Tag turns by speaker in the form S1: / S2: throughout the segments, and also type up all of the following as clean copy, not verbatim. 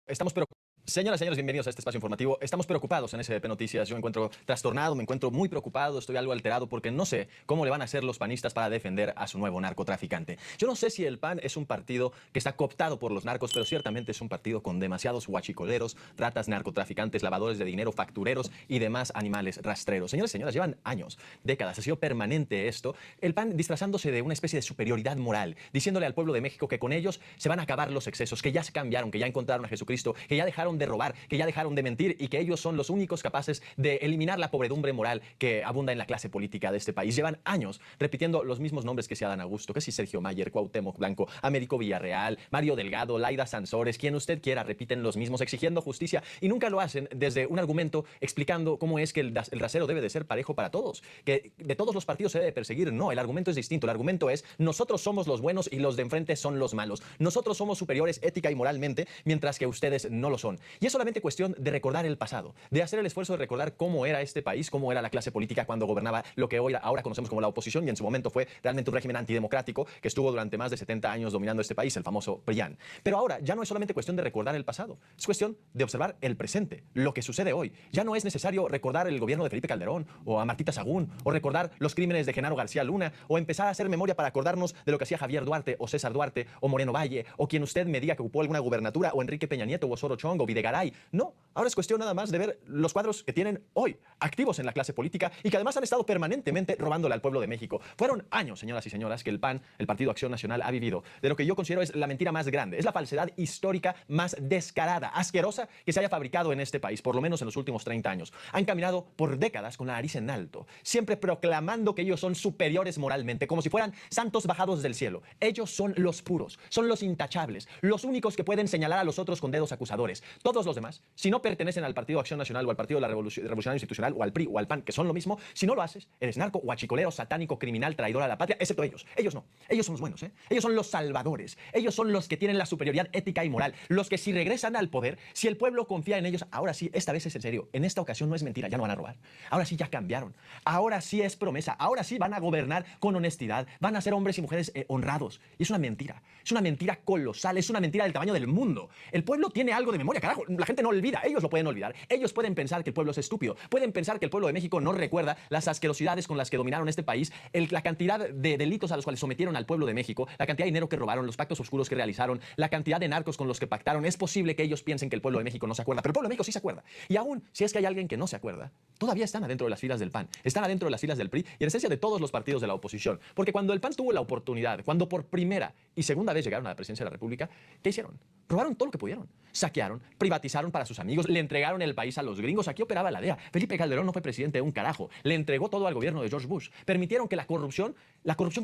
S1: Estamos preocupados. Señoras y señores, bienvenidos a este espacio informativo. Estamos preocupados en SDP Noticias. Yo me encuentro trastornado, me encuentro muy preocupado, estoy algo alterado porque no sé cómo le van a hacer los panistas para defender a su nuevo narcotraficante. Yo no sé si el PAN es un partido que está cooptado por los narcos, pero ciertamente es un partido con demasiados huachicoleros, ratas, narcotraficantes, lavadores de dinero, factureros y demás animales rastreros. Señores y señoras, llevan años, décadas, ha sido permanente esto. El PAN disfrazándose de una especie de superioridad moral, diciéndole al pueblo de México que con ellos se van a acabar los excesos, que ya se cambiaron, que ya encontraron a Jesucristo, que ya dejaron de robar, que ya dejaron de mentir y que ellos son los únicos capaces de eliminar la pobredumbre moral que abunda en la clase política de este país. Llevan años repitiendo los mismos nombres que se dan a gusto, que si Sergio Mayer, Cuauhtémoc Blanco, Américo Villarreal, Mario Delgado, Laida Sansores, quien usted quiera, repiten los mismos, exigiendo justicia y nunca lo hacen desde un argumento explicando cómo es que el rasero debe de ser parejo para todos, que de todos los partidos se debe perseguir. No, el argumento es distinto. El argumento es: nosotros somos los buenos y los de enfrente son los malos. Nosotros somos superiores ética y moralmente, mientras que ustedes no lo son. Y es solamente cuestión de recordar el pasado, de hacer el esfuerzo de recordar cómo era este país, cómo era la clase política cuando gobernaba lo que ahora conocemos como la oposición, y en su momento fue realmente un régimen antidemocrático que estuvo durante más de 70 años dominando este país, el famoso PRIAN. Pero ahora ya no es solamente cuestión de recordar el pasado, es cuestión de observar el presente, lo que sucede hoy. Ya no es necesario recordar el gobierno de Felipe Calderón o a Martita Sagún, o recordar los crímenes de Genaro García Luna, o empezar a hacer memoria para acordarnos de lo que hacía Javier Duarte o César Duarte o Moreno Valle o quien usted me diga que ocupó alguna gubernatura, o Enrique Peña Nieto o Osorio Chong o Videgaray. No, ahora es cuestión nada más de ver los cuadros que tienen hoy activos en la clase política y que además han estado permanentemente robándole al pueblo de México. Fueron años, señoras y señoras, que el PAN, el Partido Acción Nacional, ha vivido de lo que yo considero es la mentira más grande, es la falsedad histórica más descarada, asquerosa que se haya fabricado en este país, por lo menos en los últimos 30 años. Han caminado por décadas con la nariz en alto, siempre proclamando que ellos son superiores moralmente, como si fueran santos bajados del cielo. Ellos son los puros, son los intachables, los únicos que pueden señalar a los otros con dedos acusadores. Todos los demás, si no pertenecen al Partido Acción Nacional o al Partido de la Revolución Institucional o al PRI o al PAN, que son lo mismo, si no lo haces, eres narco, huachicolero, satánico, criminal, traidor a la patria, excepto ellos. Ellos no. Ellos son los buenos, ¿eh? Ellos son los salvadores. Ellos son los que tienen la superioridad ética y moral. Los que si regresan al poder, si el pueblo confía en ellos, ahora sí, esta vez es en serio. En esta ocasión no es mentira, ya no van a robar. Ahora sí ya cambiaron. Ahora sí es promesa. Ahora sí van a gobernar con honestidad. Van a ser hombres y mujeres honrados. Y es una mentira. Es una mentira colosal. Es una mentira del tamaño del mundo. El pueblo tiene algo de memoria, carajo. La gente no olvida. Ellos lo pueden olvidar. Ellos pueden pensar que el pueblo es estúpido. Pueden pensar que el pueblo de México no recuerda las asquerosidades con las que dominaron este país, la cantidad de delitos a los cuales sometieron al pueblo de México, la cantidad de dinero que robaron, los pactos oscuros que realizaron, la cantidad de narcos con los que pactaron. Es posible que ellos piensen que el pueblo de México no se acuerda, pero el pueblo de México sí se acuerda. Y aún si es que hay alguien que no se acuerda, todavía están adentro de las filas del PAN, están adentro de las filas del PRI y en esencia de todos los partidos de la oposición. Porque cuando el PAN tuvo la oportunidad, cuando por primera y segunda vez llegaron a la presidencia de la República, ¿qué hicieron? Robaron todo lo que pudieron. Saquearon, privatizaron para sus amigos, le entregaron el país a los gringos. Aquí operaba la DEA. Felipe Calderón no fue presidente de un carajo. Le entregó todo al gobierno de George Bush. Permitieron que la corrupción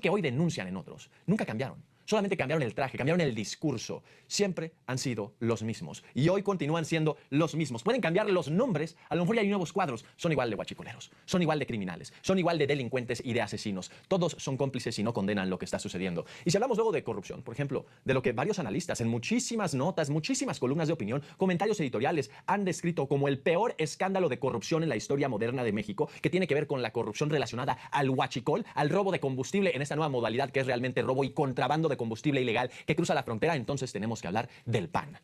S1: que hoy denuncian en otros, nunca cambiaron. Solamente cambiaron el traje, cambiaron el discurso. Siempre han sido los mismos. Y hoy continúan siendo los mismos. Pueden cambiar los nombres, a lo mejor ya hay nuevos cuadros. Son igual de guachicoleros, son igual de criminales, son igual de delincuentes y de asesinos. Todos son cómplices y no condenan lo que está sucediendo. Y si hablamos luego de corrupción, por ejemplo, de lo que varios analistas en muchísimas notas, muchísimas columnas de opinión, comentarios editoriales han descrito como el peor escándalo de corrupción en la historia moderna de México, que tiene que ver con la corrupción relacionada al huachicol, al robo de combustible en esta nueva modalidad que es realmente robo y contrabando de combustible ilegal que cruza la frontera. Entonces tenemos que hablar del PAN.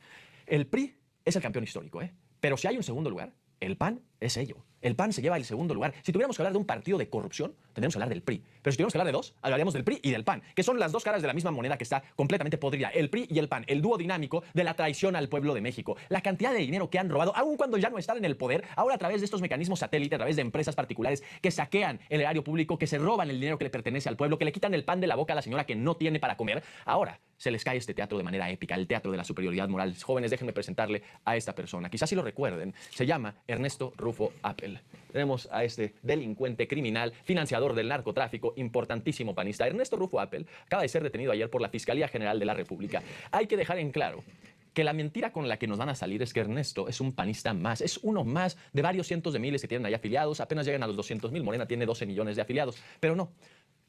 S1: El PRI es el campeón histórico, ¿eh? Pero si hay un segundo lugar, el PAN es ello. El PAN se lleva el segundo lugar. Si tuviéramos que hablar de un partido de corrupción, tendríamos que hablar del PRI. Pero si tuviéramos que hablar de dos, hablaríamos del PRI y del PAN, que son las dos caras de la misma moneda que está completamente podrida. El PRI y el PAN, el dúo dinámico de la traición al pueblo de México. La cantidad de dinero que han robado, aun cuando ya no están en el poder, ahora a través de estos mecanismos satélite, a través de empresas particulares que saquean el erario público, que se roban el dinero que le pertenece al pueblo, que le quitan el pan de la boca a la señora que no tiene para comer. Ahora se les cae este teatro de manera épica, el teatro de la superioridad moral. Jóvenes, déjenme presentarle a esta persona. Quizás si lo recuerden, se llama Ernesto Rufo Appel. Tenemos a este delincuente criminal, financiador del narcotráfico, importantísimo panista. Ernesto Rufo Appel acaba de ser detenido ayer por la Fiscalía General de la República. Hay que dejar en claro que la mentira con la que nos van a salir es que Ernesto es un panista más, es uno más de varios cientos de miles que tienen ahí afiliados, apenas llegan a los 200,000, Morena tiene 12 millones de afiliados, pero no.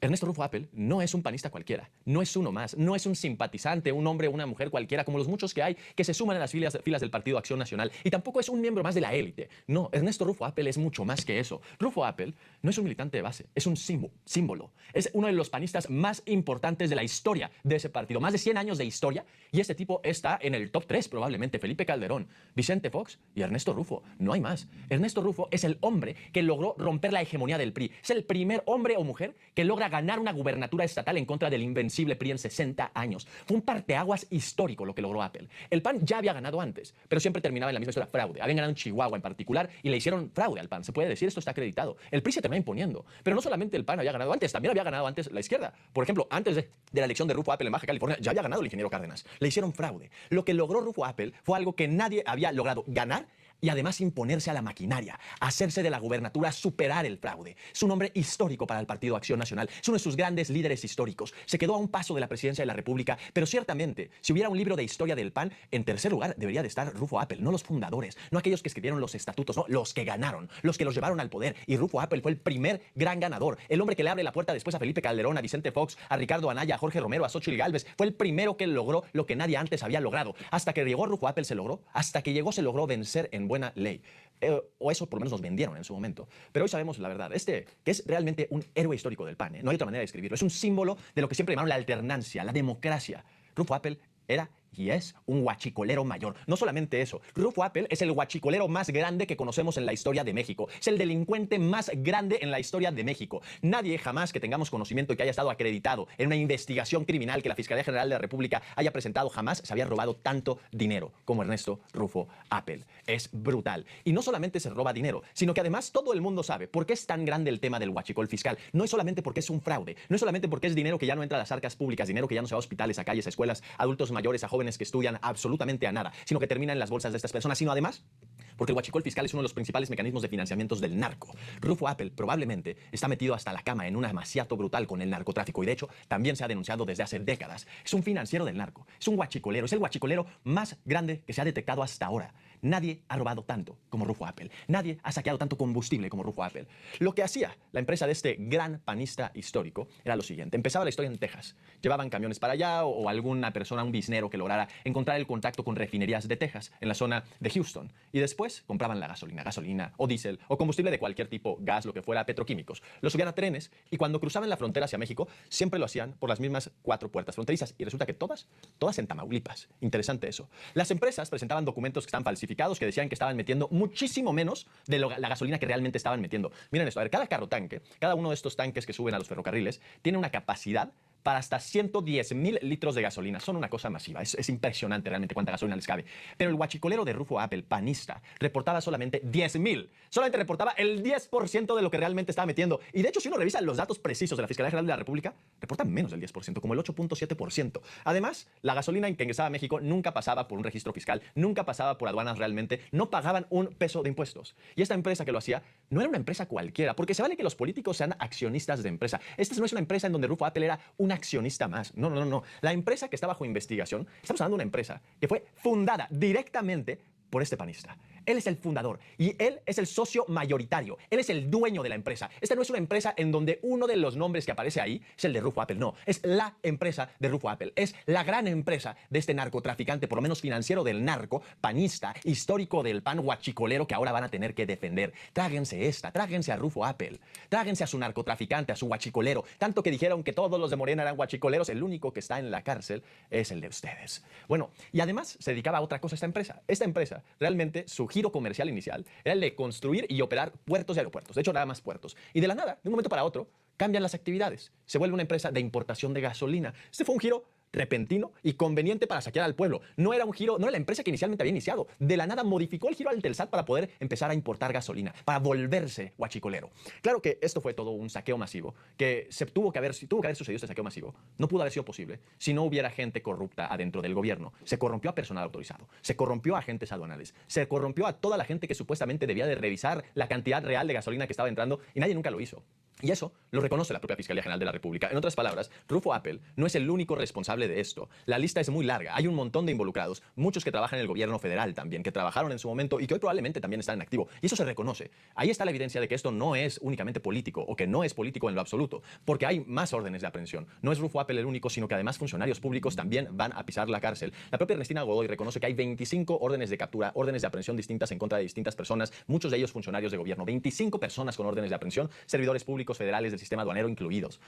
S1: Ernesto Rufo Appel no es un panista cualquiera, no es uno más, no es un simpatizante, un hombre o una mujer cualquiera, como los muchos que hay que se suman a las filas del Partido Acción Nacional, y tampoco es un miembro más de la élite. No, Ernesto Rufo Appel es mucho más que eso. Rufo Appel no es un militante de base, es un símbolo. Es uno de los panistas más importantes de la historia de ese partido, más de 100 años de historia, y este tipo está en el top 3 probablemente. Felipe Calderón, Vicente Fox y Ernesto Rufo. No hay más. Ernesto Rufo es el hombre que logró romper la hegemonía del PRI. Es el primer hombre o mujer que logra ganar una gubernatura estatal en contra del invencible PRI en 60 años. Fue un parteaguas histórico lo que logró Appel. El PAN ya había ganado antes, pero siempre terminaba en la misma historia, fraude. Habían ganado en Chihuahua en particular y le hicieron fraude al PAN. Se puede decir, esto está acreditado. El PRI se terminó imponiendo, pero no solamente el PAN había ganado antes, también había ganado antes la izquierda. Por ejemplo, antes de la elección de Rufo Appel en Baja California, ya había ganado el ingeniero Cárdenas. Le hicieron fraude. Lo que logró Rufo Appel fue algo que nadie había logrado ganar y además imponerse a la maquinaria, hacerse de la gubernatura, superar el fraude. Es un hombre histórico para el Partido Acción Nacional, es uno de sus grandes líderes históricos. Se quedó a un paso de la presidencia de la República, pero ciertamente, si hubiera un libro de historia del PAN, en tercer lugar debería de estar Rufo Appel, no los fundadores, no aquellos que escribieron los estatutos, no, los que ganaron, los que los llevaron al poder. Y Rufo Appel fue el primer gran ganador, el hombre que le abre la puerta después a Felipe Calderón, a Vicente Fox, a Ricardo Anaya, a Jorge Romero, a Xóchitl Gálvez. Fue el primero que logró lo que nadie antes había logrado. Hasta que llegó Rufo Appel se logró, hasta que llegó se logró vencer en buena ley. O eso por lo menos nos vendieron en su momento. Pero hoy sabemos la verdad. Que es realmente un héroe histórico del PAN. No hay otra manera de describirlo. Es un símbolo de lo que siempre llamaron la alternancia, la democracia. Rufo Appel era y es un huachicolero mayor. No solamente eso, Rufo Appel es el huachicolero más grande que conocemos en la historia de México. Es el delincuente más grande en la historia de México. Nadie jamás que tengamos conocimiento y que haya estado acreditado en una investigación criminal que la Fiscalía General de la República haya presentado jamás se había robado tanto dinero como Ernesto Rufo Appel. Es brutal. Y no solamente se roba dinero, sino que además todo el mundo sabe por qué es tan grande el tema del huachicol fiscal. No es solamente porque es un fraude, no es solamente porque es dinero que ya no entra a las arcas públicas, dinero que ya no se va a hospitales, a calles, a escuelas, a adultos mayores, a jóvenes que estudian absolutamente a nada, sino que termina en las bolsas de estas personas, sino además porque el huachicol fiscal es uno de los principales mecanismos de financiamientos del narco. Rufo Appel probablemente está metido hasta la cama en un amaciato brutal con el narcotráfico y de hecho también se ha denunciado desde hace décadas. Es un financiero del narco, es un huachicolero, es el huachicolero más grande que se ha detectado hasta ahora. Nadie ha robado tanto como Rufo Appel. Nadie ha saqueado tanto combustible como Rufo Appel. Lo que hacía la empresa de este gran panista histórico era lo siguiente. Empezaba la historia en Texas. Llevaban camiones para allá o alguna persona, un biznero que lograra encontrar el contacto con refinerías de Texas en la zona de Houston. Y después compraban la gasolina o diésel o combustible de cualquier tipo, gas, lo que fuera, petroquímicos. Lo subían a trenes y cuando cruzaban la frontera hacia México siempre lo hacían por las mismas 4 puertas fronterizas. Y resulta que todas en Tamaulipas. Interesante eso. Las empresas presentaban documentos que están falsificados, que decían que estaban metiendo muchísimo menos de la gasolina que realmente estaban metiendo. Miren esto, a ver, cada carro tanque, cada uno de estos tanques que suben a los ferrocarriles, tiene una capacidad para hasta 110,000 litros de gasolina. Son una cosa masiva. Es impresionante realmente cuánta gasolina les cabe. Pero el huachicolero de Rufo Appel, panista, reportaba solamente 10,000. Solamente reportaba el 10% de lo que realmente estaba metiendo. Y de hecho, si uno revisa los datos precisos de la Fiscalía General de la República, reportan menos del 10%, como el 8.7%. Además, la gasolina en que ingresaba a México nunca pasaba por un registro fiscal, nunca pasaba por aduanas realmente, no pagaban un peso de impuestos. Y esta empresa que lo hacía no era una empresa cualquiera, porque se vale que los políticos sean accionistas de empresa. Esta no es una empresa en donde Rufo Appel era un accionista más. No, no, no. La empresa que está bajo investigación, estamos hablando de una empresa que fue fundada directamente por este panista. Él es el fundador y él es el socio mayoritario. Él es el dueño de la empresa. Esta no es una empresa en donde uno de los nombres que aparece ahí es el de Rufo Appel. No, es la empresa de Rufo Appel. Es la gran empresa de este narcotraficante, por lo menos financiero del narco, panista, histórico del PAN huachicolero que ahora van a tener que defender. Tráguense tráguense a Rufo Appel. Tráguense a su narcotraficante, a su huachicolero. Tanto que dijeron que todos los de Morena eran huachicoleros, el único que está en la cárcel es el de ustedes. Bueno, y además se dedicaba a otra cosa esta empresa. Esta empresa, realmente, su giro comercial inicial era el de construir y operar puertos y aeropuertos. De hecho, nada más puertos. Y de la nada, de un momento para otro, cambian las actividades. Se vuelve una empresa de importación de gasolina. Este fue un giro repentino y conveniente para saquear al pueblo. No era un giro, no era la empresa que inicialmente había iniciado. De la nada modificó el giro al Telesat para poder empezar a importar gasolina, para volverse huachicolero. Claro que esto fue todo un saqueo masivo, que tuvo que haber sucedido este saqueo masivo. No pudo haber sido posible si no hubiera gente corrupta adentro del gobierno. Se corrompió a personal autorizado, se corrompió a agentes aduanales, se corrompió a toda la gente que supuestamente debía de revisar la cantidad real de gasolina que estaba entrando y nadie nunca lo hizo. Y eso lo reconoce la propia Fiscalía General de la República. En otras palabras, Rufo Appel no es el único responsable de esto. La lista es muy larga. Hay un montón de involucrados, muchos que trabajan en el gobierno federal también, que trabajaron en su momento y que hoy probablemente también están en activo. Y eso se reconoce. Ahí está la evidencia de que esto no es únicamente político o que no es político en lo absoluto, porque hay más órdenes de aprehensión. No es Rufo Appel el único, sino que además funcionarios públicos también van a pisar la cárcel. La propia Ernestina Godoy reconoce que hay 25 órdenes de captura, órdenes de aprehensión distintas en contra de distintas personas, muchos de ellos funcionarios de gobierno. 25 personas con órdenes de aprehensión, servidores públicos federales del sistema aduanero incluidos.